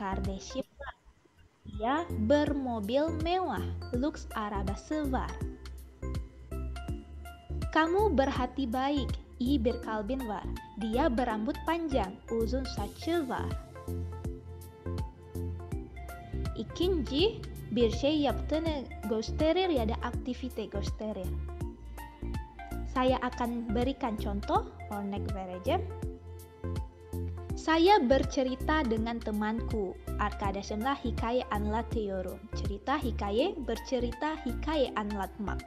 Kardashian. Dia bermobil mewah. Lux arabası var. Kamu berhati baik. İyi bir kalbin var. Dia berambut panjang. Uzun saçı var. İkinci, bir şey yaptığını gösterir ya da aktivite gösterir. Saya akan berikan contoh, örnek vereceğim. Saya bercerita dengan temanku. Arkadaşımla hikaye anlatıyorum. Cerita, hikaye, bercerita, hikaye anlatmak.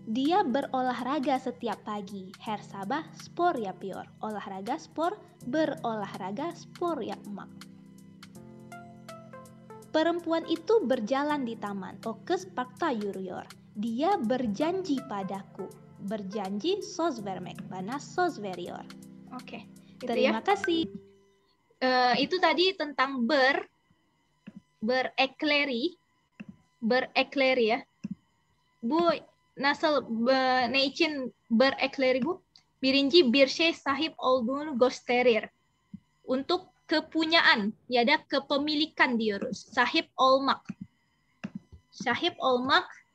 Dia berolahraga setiap pagi. Her sabah spor yapıyor. Olahraga spor, berolahraga spor yapmak. Perempuan itu berjalan di taman. O kız parkta yürüyor. Dia berjanji padaku. Berjanji söz vermek. Bana söz veriyor. Oke. Terima kasih. Itu tadi tentang berekleri ya. Bu nasıl ne için berekleri bu? Birinci bir şey sahip olduğunu gösterir. Untuk kepunyaan ya da kepemilikan diyoruz. Sahip olmak. Sahip olmak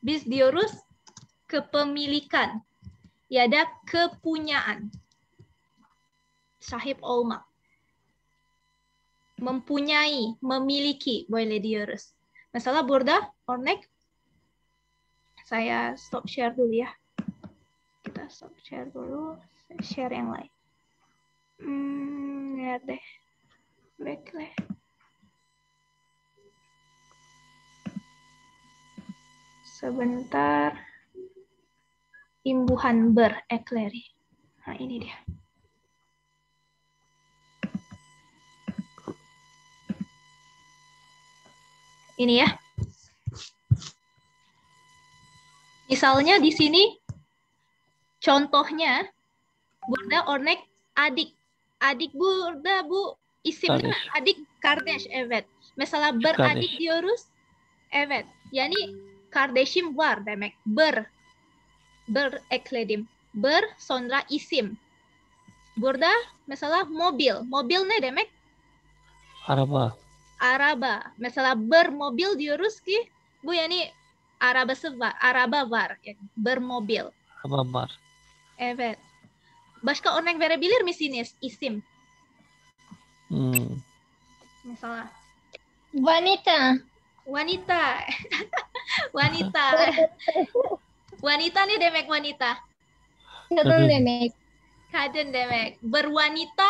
biz diyoruz kepemilikan ya da kepunyaan. Sahip olmak. Mempunyai, memiliki boleh diyoruz. Mesela burada örnek saya stop share dulu ya. Kita stop share dulu. Share yang lain. Lihat deh. Backlah. Sebentar. Imbuhan berekleri. Nah, ini dia. Ini ya. Misalnya di sini contohnya burada örnek adik. Adik burada bu isimnya adik kardeş, evet. Mesela beradik diyoruz. Evet. Yani kardeşim var demek. Berekledim. Sonra isim. Burada mesela mobil. Mobil ne demek? Araba. Mesela bermobil diyoruz ki bu yani araba var. Yani bermobil. Araba var. Evet. Başka örnek verebilir misiniz isim? Misalnya Wanita. Wanita nih demek wanita. Kadın demek. Berwanita.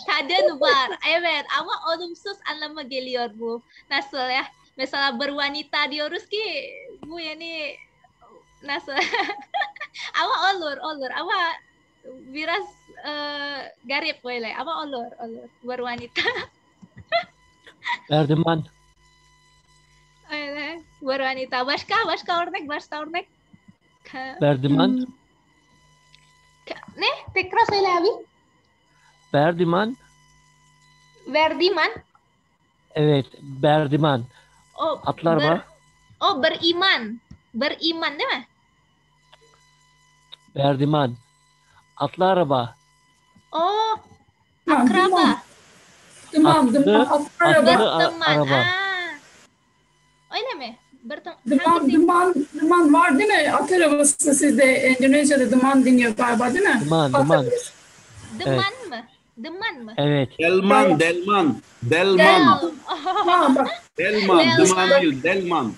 Kadın var. Evet ama olumsuz anlama geliyor bu. Nasıl ya? Mesela berwanita diyoruz ki bu yani nasıl? Ama olur. Ama biraz garip böyle. Ama olur. Berwanita. Berdiman. Evet. Berwanita. Başka örnek. Berdiman. Ne? Tekrar söyle abi. Berdiman. Verdiman. Evet, Berdiman. Atlar var. Beriman. Beriman değil mi? Berdiman. Atlı araba. Akraba. Duman. Araba. Öyle mi? Duman var değil mi? At arabası sizde Endonezya'da duman deniyor galiba değil mi? Duman. Deman Evet. mı? Deman mı? Evet. Delman. Duman Değil, Delman.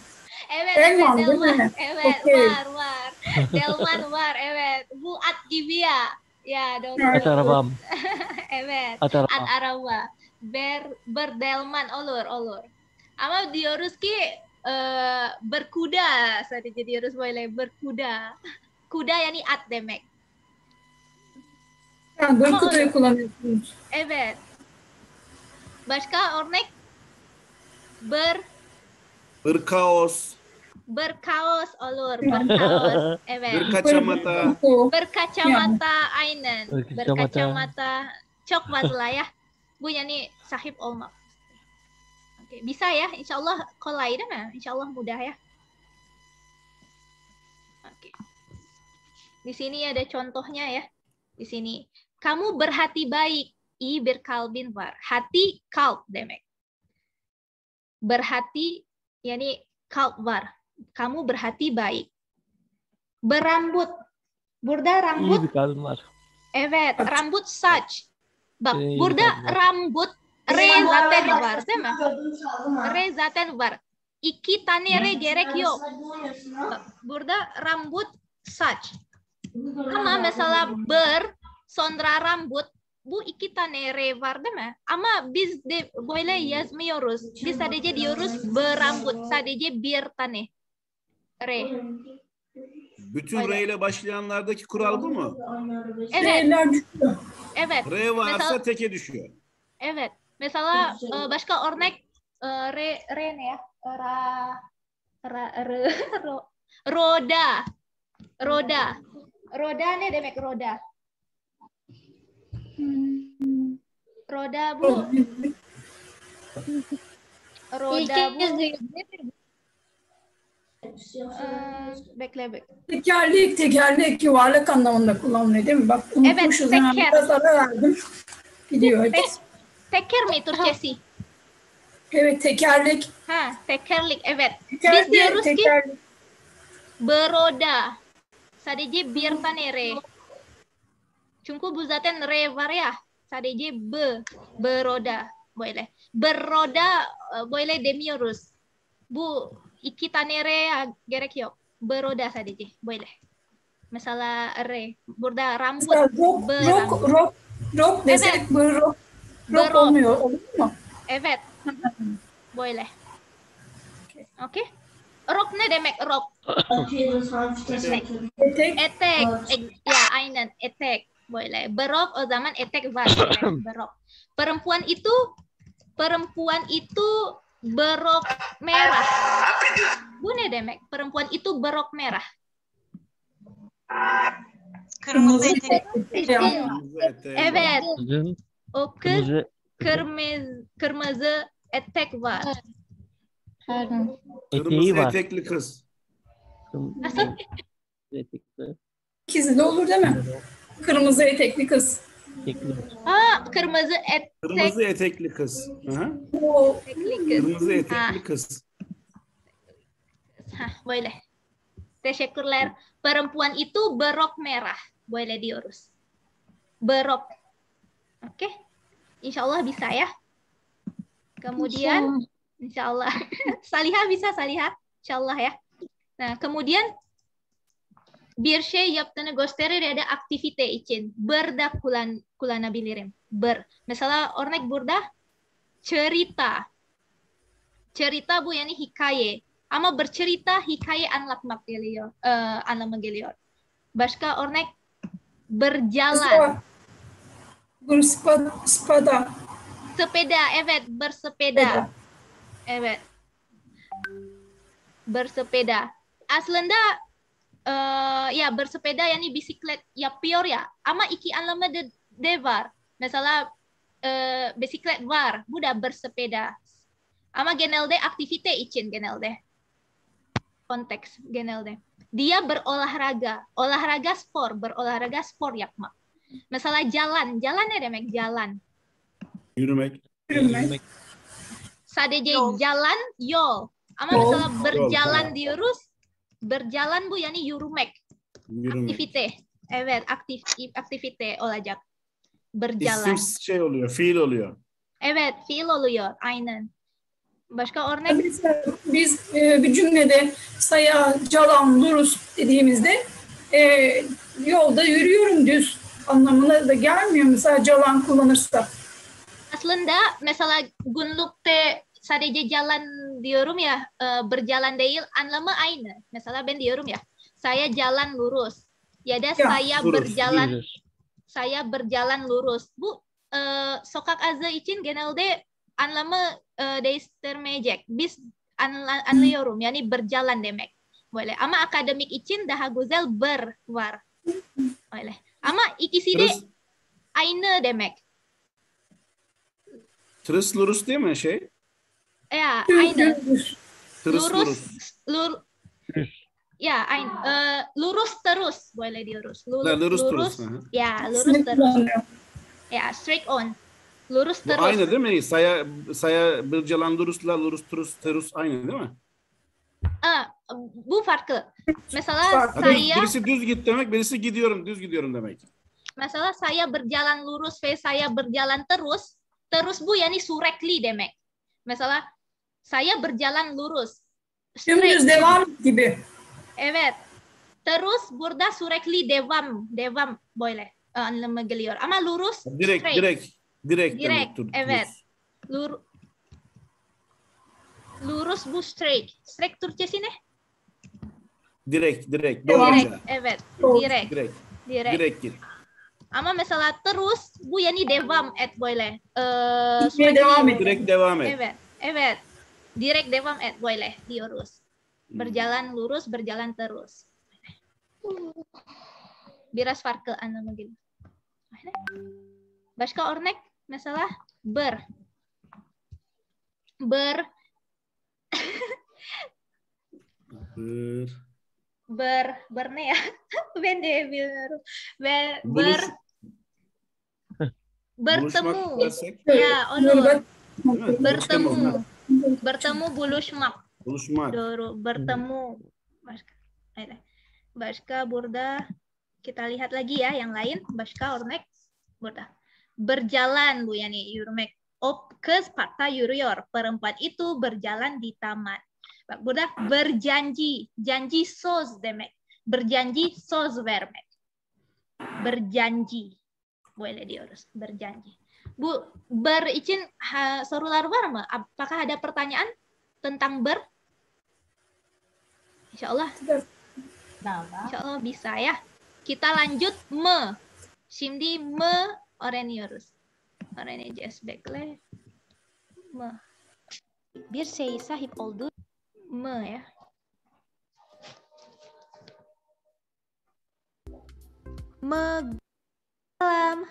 Evet, Delman, değil Delman. mi? Evet, Okay. var. Delman var, evet. Bu at gibi ya. Ya, doğru. At arabam. Evet. At araba. At araba. Berdelman olur. Ama diyoruz ki berkuda. Sadece diyoruz böyle berkuda. Kuda yani at demek. Yani Berkuta'yı kullanıyorsunuz. Evet. Başka örnek? Berkaos. Berkaos olur. Berkaos. Evet. Berkacamata. Berkacamata aynen. Berkacamata. Berkacamata. Çok fazla ya. Bu yani sahip olmak. Oke, bisa ya. Insyaallah kolay değil mi? Insyaallah mudah ya. Oke. Di sini ada contohnya ya. Di sini. Kamu berhati baik. I berkalbin var. Hati kalp demek. Berhati yani kalp var. Kamu berhati baik. Berambut. Burada İyi rambut. bir kalbim var. Evet, rambut saç. Bak, İyi bir burada kalbim var. rambut re zaten var, değil mi? Re zaten var. İki tane re gerek yok. Bak, burada rambut saç. Ama mesela sonra rambut bu iki tane re var değil mi? Ama biz de böyle yazmıyoruz. Biz sadece diyoruz berambut. Sadece bir tane re. Bütün R ile başlayanlardaki kural bu mu? Evet, R'ler düşüyor. evet. R varsa Mesela, teke düşüyor. evet. Mesela başka örnek re ne ya? Roda. Roda. Roda ne demek roda? Roda bu. Roda bu. Bekle. Tekerlek yuvarlak anlamında kullanılıyor değil mi? Bak unutmuşuz. Evet, Hemen teker. biraz ara verdim. Gidiyor. Teker mi Türkçesi? Evet, tekerlek. Ha, tekerlik. Evet. Tekerlek, Biz diyoruz ki tekerlek. beroda. Sadece bir tane re. Çünkü bu zaten re var ya. Sadece beroda. Boleh. Beroda boleh demiyoruz. Bu iki tane re gerek yok. Beroda sadece. Boleh. Mesela re. Burada rambut. Mesela rock desek Evet. rock Berok. olmuyor. Olur mu? Evet. Boleh. Oke. Rok ne demek rok? Etek. Etek. Ya, aynen. Etek. Boleh. Berok o zaman etek var. Boleh. Berok. Perempuan itu berok merah. Bu ne demek? Perempuan itu berok merah. Kırmızı etek. Kırmızı eteği var. Evet. Kızın O kız kırmızı kırmızı etek var. Kırmızı var. etekli kız. Kırmızı etekli. İkisi de olur değil mi? Kırmızı etekli kız. Kırmızı Kırmızı etekli kız. Hı-hı. etekli kız. Kırmızı etekli kız. Boleh. Teşekkürler. Perempuan itu berok merah. Boleh diurus. Berok. Oke. Insyaallah bisa ya. Kemudian insyaallah. Salihah bisa Salihah? İnşallah ya. Nah, kemudian bir şey yaptığını gösterir ya da aktivite için. Berda kullanabilirim. Mesela örnek burada cerita. Cerita bu yani hikaye. Ama bercerita hikaye anlatmak geliyor. Anlama geliyor. Başka örnek berjalan. Spada. Sepeda, evet, bersepeda. Evet. Bersepeda. Aslında ya bersepeda yani bisiklet yapıyor ya. Ama iki anlamda de var. Mesela bisiklet var. Bu da bersepeda. Ama genelde aktivite için genelde. Konteks genelde. Dia berolahraga. Olahraga spor. Berolahraga spor yapmak. Mesela jalan. Jalan ne demek jalan? Yürümek. Sadece jalan yol. Ama Yol. mesela berjalan Yol, diyoruz. Berjalan bu yani yürümek. Yürümek. Aktivite. Evet, aktivite olacak. Berjalan. İsim şey oluyor, fiil oluyor. Evet, fiil oluyor. Aynen. Başka örnek? Mesela biz bir cümlede saya, calan, lurus dediğimizde yolda yürüyorum düz anlamına da gelmiyor. Mesela calan kullanırsak. Aslında mesela günlükte sadece jalan diyorum ya, berjalan değil, anlamı aynı. Mesela ben diyorum ya, saya jalan lurus. Ya da saya lurus, berjalan, lurus. saya berjalan lurus. Bu sokak azı için genelde anlamı değiştirmeyecek. Biz anlıyorum, yani berjalan demek. Boleh. Ama akademik için daha güzel ber var. Boleh. Ama ikisi de aynı demek. Tırıs lurus değil mi şey? Ya, aynı. Düz. Tırıs lurus. Ya, lurus terus, boleh diurus. Nah, lurus terus. Ya, lurus terus. Ya, straight on. Lurus Bu terus. aynı değil mi? Saya berjalan lurus terus aynı değil mi? Bu farklı. Mesela saya Birisi düz git demek, birisi düz gidiyorum demek. Mesela saya berjalan lurus ve saya berjalan terus. Terus bu yani sürekli demek. Mesela saya berjalan lurus. Dümdüz devam gibi. Evet. Terus burada sürekli devam boleh anlamı geliyor. Ama lurus straight. Direkt demek. Evet. Lurus bu straight. Straight Türkçesi ne? Direkt. Direkt. Evet. Direkt git. Ama mesela terus bu yani devam et boleh. Direkt devam et. Evet. Direkt devam et boleh diurus. Berjalan lurus, berjalan terus. Biraz farklı anlamı gibi. Başka örnek mesela ber ne ya? Ben de bilmiyorum. Bertemu. Ya, Onur. Bertemu buluşmak. Doğru. Bertemu. Başka burada kita lihat lagi ya yang lain. Başka örnek burada. Berjalan bu yani yürümek. Kız parkta yürüyor. Perempuan itu berjalan di taman. Bak burada berjanji. Janji söz demek. Berjanji söz vermek. Berjanji. Boleh diurus. Berjanji. Bu ber için sorular var mı? Apakah ada pertanyaan tentang ber? Insya Allah. Insya Allah bisa ya. Kita lanjut me. Şimdi me öğreniyoruz. Öğreneceğiz. Bekle. Me. Bir şey sahip oldu. Me ya. Malam,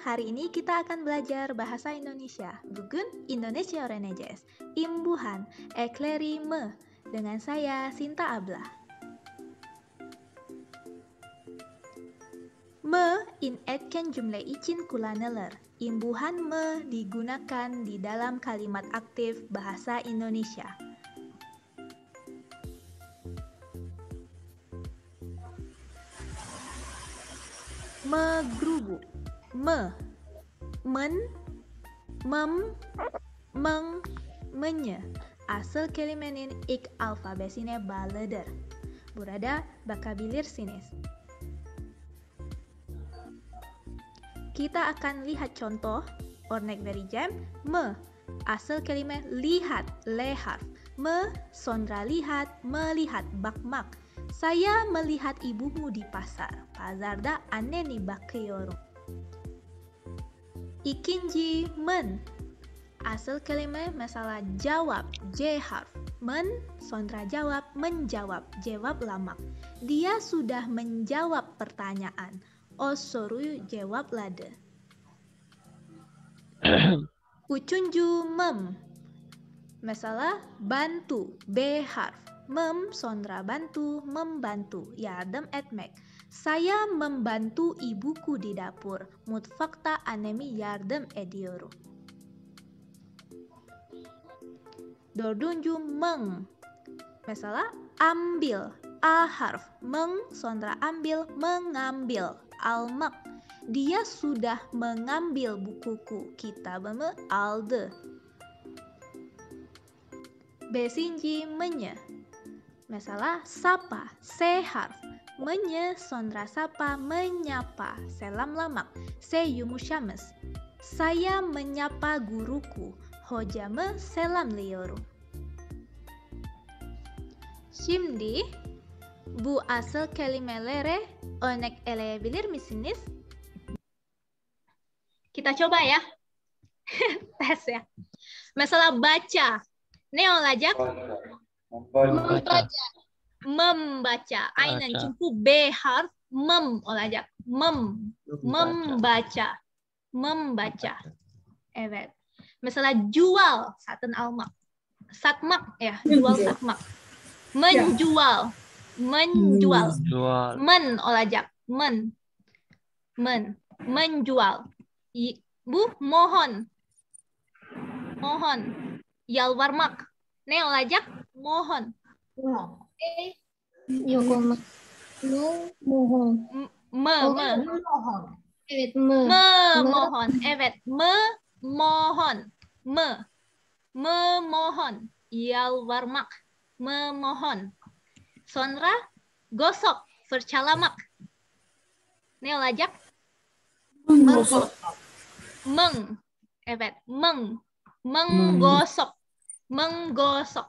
hari ini kita akan belajar bahasa Indonesia. Bugün Indonesia öğreneceğiz. Imbuhan, ekleri me. Dengan saya, Sinta Abla. Me inetken jumlah için kullanılır. Imbuhan me digunakan di dalam kalimat aktif bahasa Indonesia. Megrubu. Me. Men. Mem. Meng. Menye. Asal kelimenin ilk alfabesine bağlıdır. Burada bakabilirsiniz. Kita akan lihat contoh örnek vereceğim. Me. Asal kelime lihat, le harf. Me, Sondra lihat, melihat, bakmak. Saya melihat ibumu di pasar. Pazarda anneni bakıyorum. İkinci men. Asal kelime mesela jawab, J harf. Men, Sondra jawab, menjawab, jawab lamak. Dia sudah menjawab pertanyaan. O soruyu cevapladı. Üçüncü mem. Mesela bantu, B harf. Mem, Sondra bantu, membantu, yardım etmek. Saya membantu ibuku di dapur. Mutfakta annemi yardım ediyorum. Dördüncü meng. Mesela ambil, A harf. Meng, Sondra ambil, mengambil. Almak. Dia sudah mengambil bukuku. Kitabımı aldı. Beşinci menye. Mesela sapa, C harf. Menye, Sondra sapa, menyapa. Selam lamak. Se yumuşamız. Saya menyapa guruku. Hocamı selamlıyorum. Şimdi bu asal kelimelere örnek eleyebilir misiniz? Kita coba ya. Tes ya. Mesela baca. Ne olacak? Membaca. Aynen çünkü B harf mem olacak. Membaca. Evet. Mesela jual, satın almak. Satmak ya, jual satmak. Menjual. menjual. Jual. Olacak. Menjual. Bu, mohon. Yalvarmak. Ne olacak? Mohon. Yok olmaz. Mohon. Memohon. Evet, Evet, memohon. Memohon. Yalvarmak. Memohon. Sonra gosok. Vercalamak. Ne olacak? Evet, menggosok.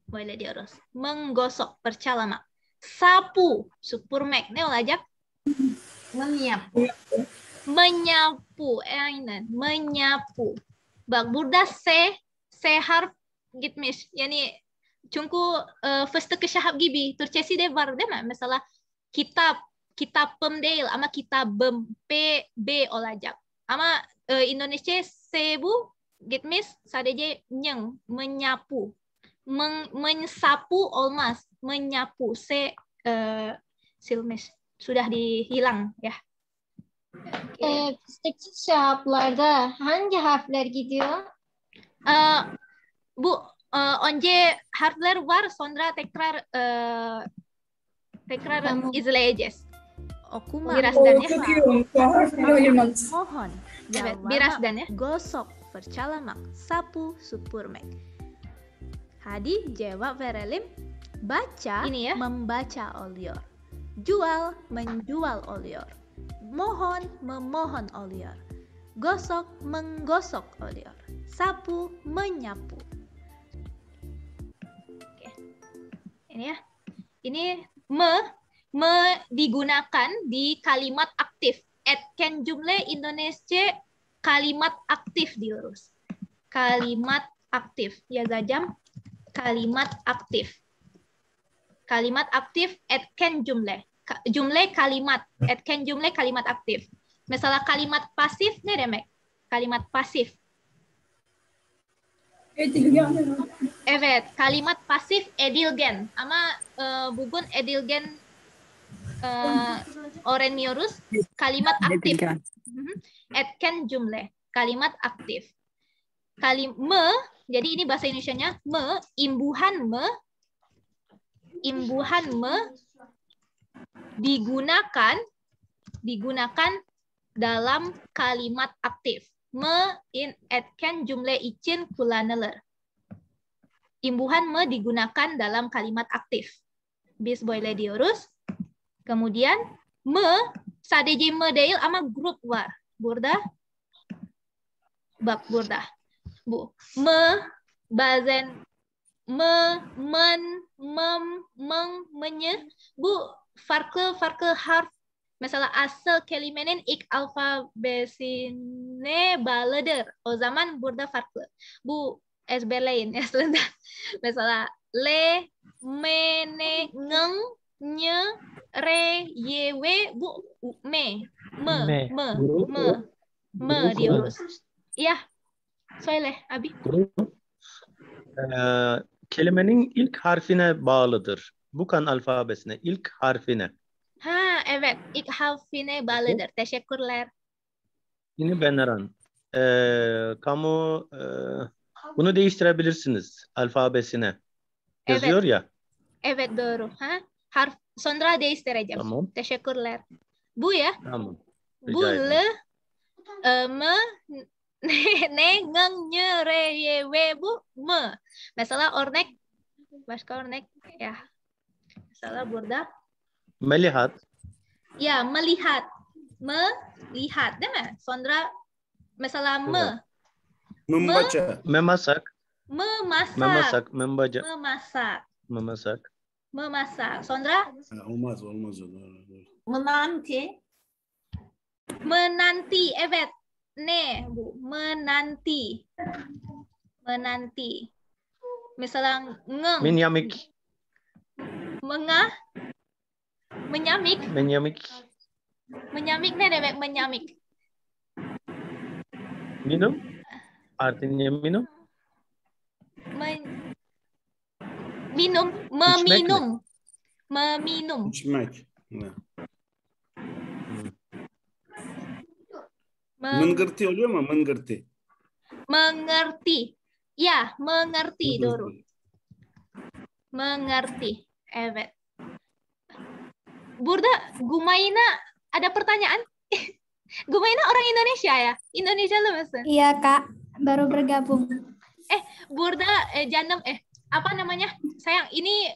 Böyle diyoruz. Menggosok, percalamak. Sapu, supurmek. Ne olacak? Menyapu. Aynen, menyapu. Bak burada se harf gitmiş. Yani çünkü fıstık şahap gibi. Türkçesi de var değil mi? Mesela kitabım değil ama kitabım. B olacak. Ama Indonesia se bu gitmiş sadece nyeng, menyapu. Mensapu olmaz. Menyapu se silmiş. Sudah dihilang ya. Fıstıkçı şahaplarda hangi harfler gidiyor? Bu önce harfler var, sonra tekrar Tamam. izleyeceğiz. Okumak. Birazdan O ya. çok iyi olmuş. O harfleri ayırmanız. Mohon. Evet, Yalvarmak. birazdan ya. Gosok. Vercalamak. Sapu. Supurmek. Hadi jawab Verelim. Baca. Ini ya. Membaca oluyor. Jual. Menjual oluyor. Mohon. Memohon oluyor. Gosok. Menggosok oluyor. Sapu. Menyapu. Ini ya. Ini digunakan di kalimat aktif. Etken jumlah Indonesia kalimat aktif diurus. Kalimat aktif. Ya Zajam. Kalimat aktif. Kalimat aktif etken jumlah. Jumlah kalimat. Etken jumlah kalimat aktif. Misalnya kalimat pasif ne demek? Kalimat pasif. Edilgen. Evet, kalimat pasif edilgen. Ama bugün edilgen öğreniyoruz. Kalimat aktif. Etken jumlah. Kalimat aktif. Jadi ini bahasa Indonesianya imbuhan digunakan dalam kalimat aktif. Etken jumlah için kullanılır. Imbuhan digunakan dalam kalimat aktif. Biz böyle diyoruz. Kemudian sadece değil ama grup var. Burada. Bak burada. Bu. Bazen menye. Bu farklı harf. Mesela asal kelimenin ilk alfabesine bağlıdır. O zaman burada farklı. Bu ezber lain ya sebentar. Mesela le, me, ne, ngeng, nye, re, ye, we, bu me diyoruz. Ya, söyle abi. Kelimenin ilk harfine bağlıdır. Bukan alfabesine, ilk harfine. Ha, evet. İlk harfine bağlıdır. Teşekkürler. Ini beneran. Kamu bunu değiştirebilirsiniz alfabesine. Yazıyor Evet. ya. Evet, doğru. Ha? Harf sonra değiştireceğim. Tamam. Teşekkürler. Bu ya. Tamam. Bu Rica ederim. me, ne, ngeng, nye, re, ye, we, bu me. Mesela örnek. Başka örnek ya. Mesela burada. Melihat. Ya, melihat. Melihat değil mi? Sonra mesela Membaca. Memasak. memasak. Membaca. Memasak. Memasak. Sonra Ha, olmaz. Doğru. menanti. Evet. Ne bu? Menanti. Misalnya ngeng. Minyamik. Menyamik. Menyamik ne demek menyamik? Minum. Artinya minum. Minum. Meminum. Meminum. İçmek. Nah. Mem- Mengerti oluyor mu? Mengerti. mengerti. Ya, mengerti Doru. Mengerti. Mengerti. Evet. Burda, Gumaina ada pertanyaan? Gumaina orang Indonesia ya? Indonesia lu Mas? Iya Kak, baru bergabung. Burda, Janem, apa namanya? Sayang, ini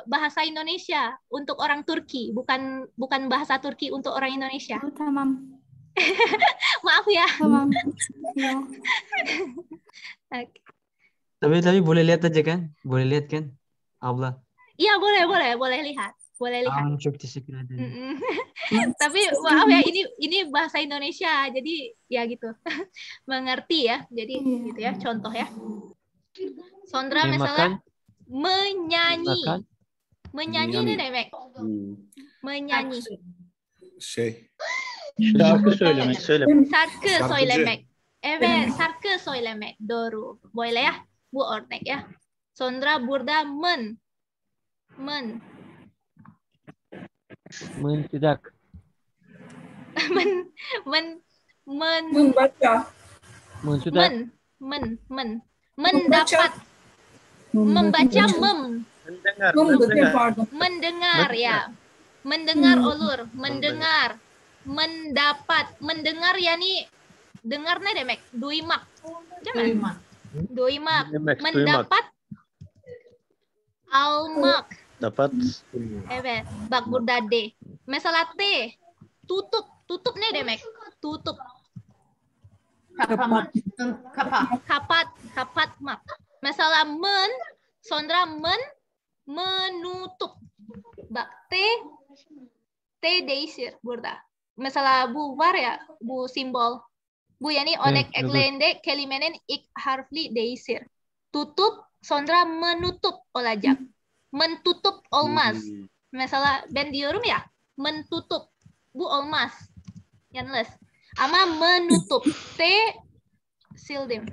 bahasa Indonesia untuk orang Turki, bukan bahasa Turki untuk orang Indonesia. Oh, tamam. Maaf ya. Tamam. Iya. Oke. Tapi boleh lihat aja kan? Boleh lihat kan? Abla. Iya, boleh lihat. Boleh lihat. Çok teşekkür ederim. Mm-mm. Tapi maaf ya, ini bahasa Indonesia, jadi ya gitu. Mengerti ya, jadi gitu ya, contoh ya. Sondra misalnya menyanyi. Makan. Menyanyi ne demek? Menyanyi. Şey. Şarkı söylemek. Şarkı Şarkıcı. söylemek. Evet, şarkı söylemek. Doğru. Boleh ya, bu örnek ya. Sondra burada Mıntıdak. Membaca. Mıntıdak. Mendapat. Membaca Mendengar. Pardon. mendengar ya. Mendengar olur, mendengar. Mendapat, mendengar yani dengar ne demek? Duymak. Duymak. Duymak. Demek, Mendapat almak. Dapat. Evet. Bak burada D. Mesela T. Tutup. Tutup ne demek? Tutup. Kapatmak. Mesela Sondra menutup. Bak T değişir burada. Mesela bu var ya, bu simbol. Bu yani örnek evet. ekleğinde kelimenin ilk harfli değişir. Tutup, Sondra menutup olacak. Mentutup olmaz. Mesela ben diyorum ya, mentutup. Bu olmaz. Yanlış. Ama menutup. T sildim.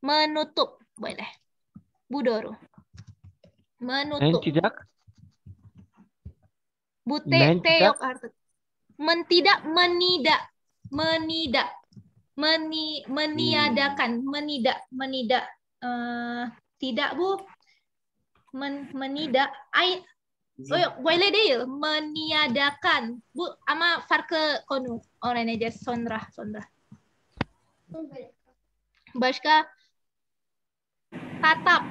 Menutup. Boleh. Bu doğru. Menutup. Mıntıdak. Bu T Mentidak. yok artık. Mentidak, meniadakan, menidak. Tidak bu, menidak. Oh yok, boleh değil, meniadakan. Bu ama farklı konu. Öğreneceğiz sonra. Başka tatap.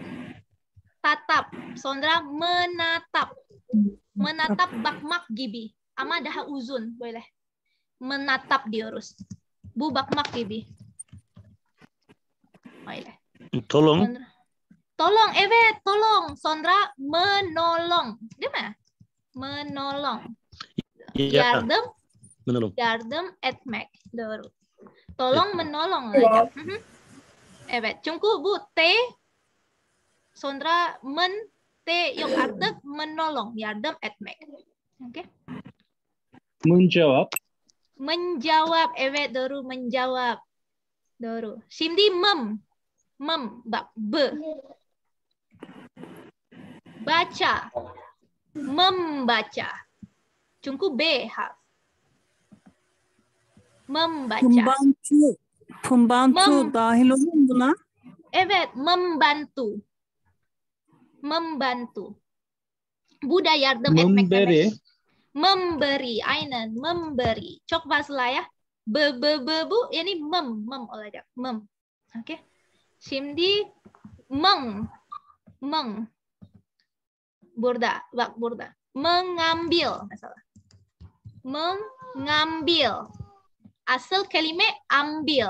Sonra menatap bakmak gibi. Ama daha uzun boleh. Menatap diyoruz. Bu bakmak gibi. Boleh. Tolong. Sondra. Tolong, evet, tolong. Sondra menolong. Değil mi? Menolong. Ya. Menolong. Yardım etmek. Doğru. Tolong menolong olacak. Evet. Çünkü bu T Sondra T yok artık menolong. Yardım etmek. Oke. Menjawab. Menjawab. Evet, doğru, menjawab. Doğru. Şimdi bak B. Baca. Membaca. Çünkü B harf. Membaca. Pembantu dahil olur mu buna? Evet, membantu. Bu da yardım etmek demek. Memberi, aynen, memberi. Çok fazla ya. Bu yani mem olacak. Oke. Şimdi burada, bak burada. Mengambil mesela. Mengambil. Asal kelime ambil.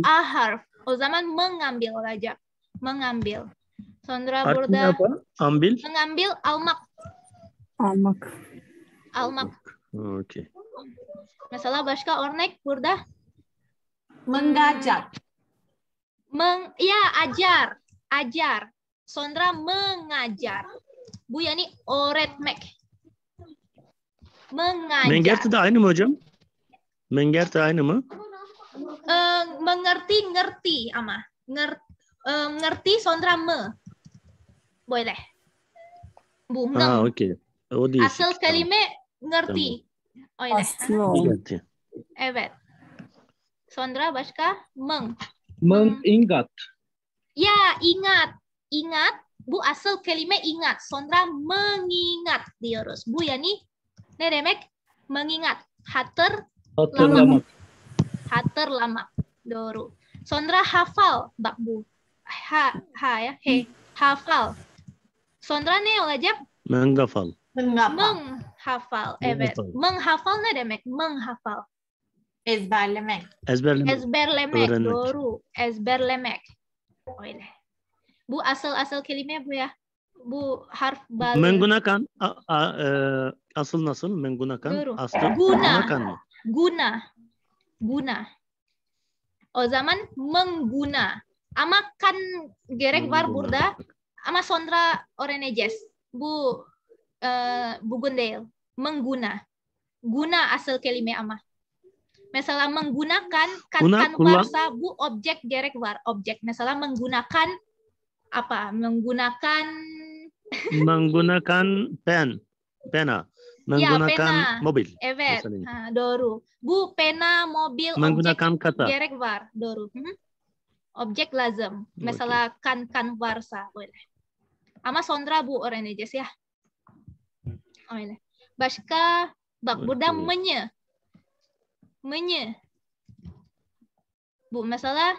A harf. O zaman mengambil olacak. Mengambil. Sonra burada Artinya apa? Ambil. mengambil almak. Almak. Oke. Mesela başka örnek burada. Mengajar. Ajar. Sondra mengajar. Bu yani öğretmek. Mengajar. Mengerti de aynı mı hocam? Mengerti aynı mı? Ngerti ama. Ngerti Sondra boleh. Bu Ha, neng. okey. O değişik. Asıl Tamam. kelime ngerti. Öyle. Aslı ol. Dikkatli. Evet. Sonra başka? Meng. Mengingat. Ya, ingat. Ingat. Bu asıl kelime ingat. Sonra mengingat diyoruz. Bu yani ne demek? Mengingat. Hatırlamak. Hatırlamak. Doğru. Sonra hafal. Bak bu. Ha ya. He. Hafal. Sonra ne olacak? Mengafal. Menghafal. Evet. Menghafal. Menghafal ne demek? Menghafal. Ezberlemek. Ezberlemek. Ezberlemek. Öğrenmek. Doğru. Ezberlemek. Öyle. Bu asal kelime bu ya. Bu harf balı. Menggunakan asıl nasıl? Menggunakan Doğru. asıl. Guna. Gunakan mı? Guna. O zaman mengguna. Ama kan gerek var burada. Ama sonra öğreneceğiz. Bu bugün değil. Mengguna. Guna asal kelime ama. Mesela menggunakan kan varsa bu objek gerek var. Objek. Mesela menggunakan apa? Menggunakan pena. Menggunakan pena. mobil. Evet. Doğru. Bu pena, mobil, Menggunakan objek kata. gerek var. Doğru. Objek lazım. Mesela kan varsa. Öyle. Ama sonra bu öğreneceğiz ya. Öyle. Başka bak burada menye. Bu mesela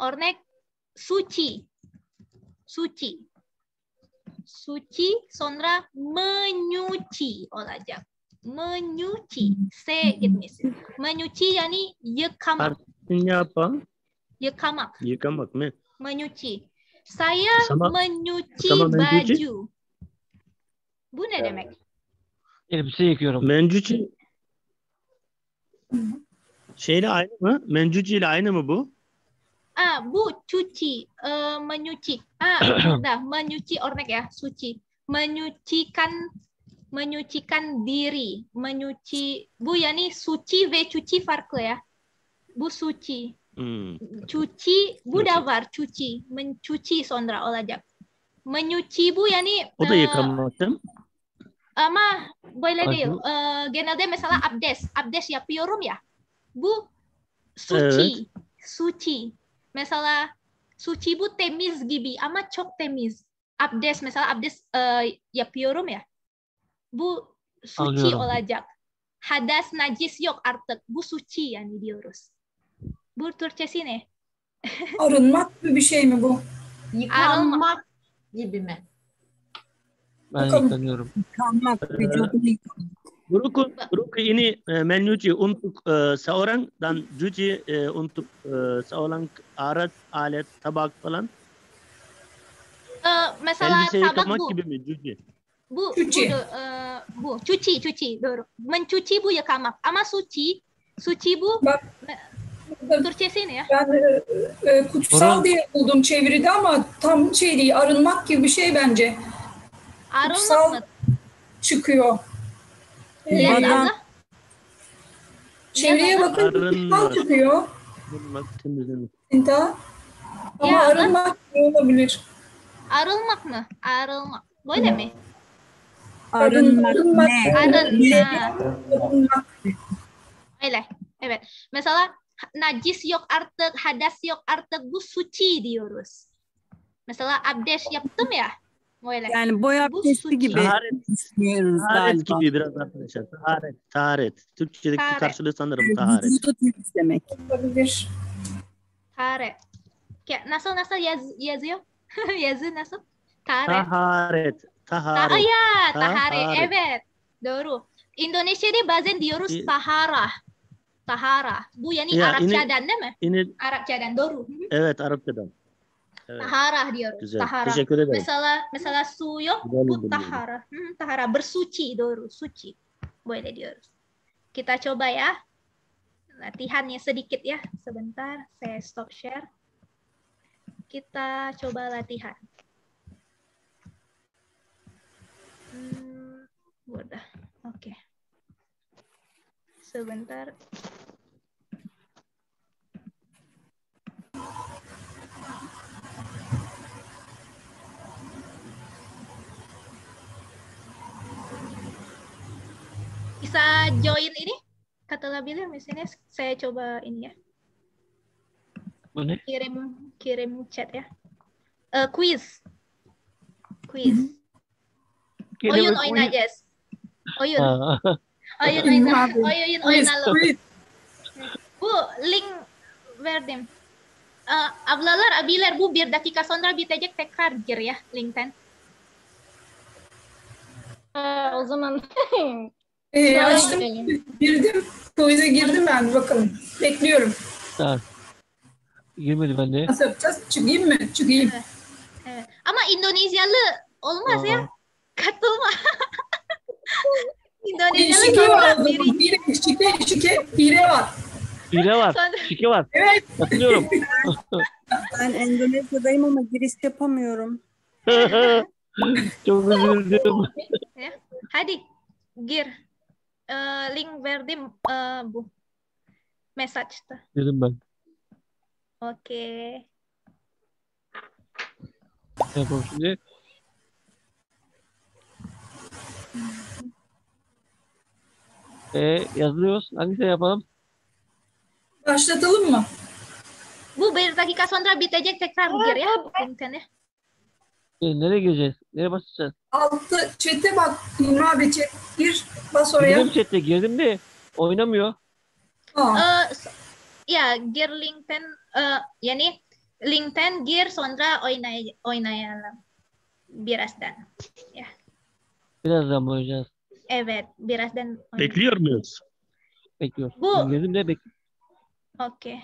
örnek suci. Suci sonra menyuci olacak. Menyuci. S gitmiş. Menyuci yani yıkamak. Artinya apa? Yıkamak. Yıkamak mı? Menyuci. Saya menyuci baju. Bu ne demek? Elbise yıkıyorum. Mencuci. Şeyle aynı mı? Mencuci ile aynı mı bu? Bu cuci, menyuci. Burada menyuci örnek ya, suci. Menyucikan diri, menyuci. Bu yani suci ve cuci farklı ya. Bu suci. Cuci, bu da var cuci. Mencuci sonra olacak. Menyuci bu yani o da yıkamak değil mi? ama böyle değil. Genelde mesela abdest yapıyorum ya. Bu suci. Evet. Suci. Mesela suci bu temiz gibi ama çok temiz. Mesela abdest yapıyorum ya. Bu suci Anlıyorum. olacak. Hadas najis yok artık. Bu suci yani diyoruz. Bu Türkçesi ne? Arınmak gibi bir şey mi bu? Yıkanmak gibi mi? Ben Bakalım. yıkanıyorum. Yıkanmak, vücudunu yıkamak. Buruku ini menyuci untuk seorang dan cuci untuk seorang alet tabak falan. Mesela Elbise tabak yıkamak bu. gibi mi cuci? Bu Cuci. bu cuci doğru. Mencuci bu yıkamak ama suci bu Bak, Türkçesi ne ya? ben kutsal diye buldum çeviride ama tam şey değil, arınmak gibi bir şey bence. Arınmak Kutsal mı? çıkıyor. Yes, Badan- abla. Çevreye bakın kutsal Arınmak. çıkıyor. Arınmak, temizlemek. İnta. Ama Ya, arınmak olabilir. Arınmak mı? Arınmak. Böyle mi? Arınmak ne? Arınmak. Öyle. Evet. Mesela najis yok artık, hadas yok artık. Bu suci diyoruz. Mesela abdest yaptım ya. Böyle. Yani boy Bu abdesti suci. gibi düşünüyoruz Taharet galiba. gibi biraz arkadaşlar. Taharet. Türkçedeki Taharet. karşılığı sanırım taharet. Vücudu temizlemek. Olabilir. Taharet. Kayak nasıl yazıyor? Yazı nasıl? Taharet. Taharet. Taharet. Taharet. Evet. Doğru. Indonesia'da bazen diyoruz tahara. Tahara. Bu yani Ya, Arapçadan değil mi? ini Arapçadan doğru. evet Arapçadan. Evet. Tahara diyoruz. Güzel. Tahara. Teşekkür ederim. Mesela su yok. Güzel Bu bilgi. tahara. Tahara bersuci doğru. Suci. Boleh diyoruz. Kita coba ya. Latihannya sedikit ya. Sebentar. Saya stop share. Kita coba latihan. Udah. Oke. Sebentar. coba join ini kata Labila misalnya saya coba ini ya. Boleh. Kirim chat ya. Quiz. Oyun oynayacağız. Oyun. Oyun oynayalım. Bu link verdim. Ablalar, abiler bu 1 dakika sonra bitecek, tekrar gir ya linkten. O zaman Açtım. Girdim. Quiz'e girdim ben. Bakalım. Bekliyorum. Ha. Girmedi bende. Nasıl yapacağız? Çıkayım mı? Çıkayım. Evet. Ama Indonesialı olmaz ya. Katılma. Indonesialı Şike var. sonra biri. Şike. Hile var. Hile var. Şike var. Evet. Katılıyorum. Ben Endonezya'dayım ama giriş yapamıyorum. Çok özür dilerim. Ya. Hadi gir. Link verdim bu mesajda. Dedim ben. Oke. Ne yapalım şimdi? Yazıyoruz. Hangisini yapalım? Başlatalım mı? Bu 1 dakika sonra bitecek, tekrar gir ya linkten ya. Nereye gireceğiz? Nereye basacağız? Altı chat'e bak. İlmi abi chat. Gir. Bas oraya. Girdim chat'te, girdim de oynamıyor. Ya gir linkten yani linkten gir sonra oynayalım birazdan. Ya. Birazdan mı oynayacağız? Evet, birazdan oynayalım. Bekliyor muyuz? Bekliyoruz. Bu- Ben girdim de Oke.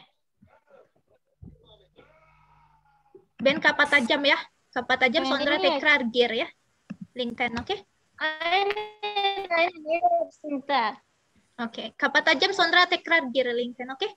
Ben kapatacağım ya. Kapatacağım sonra Evet. tekrar gir ya. Linkten, oke? aynen sebentar. Oke. Kapatacağım sonra tekrar gir linkten, oke?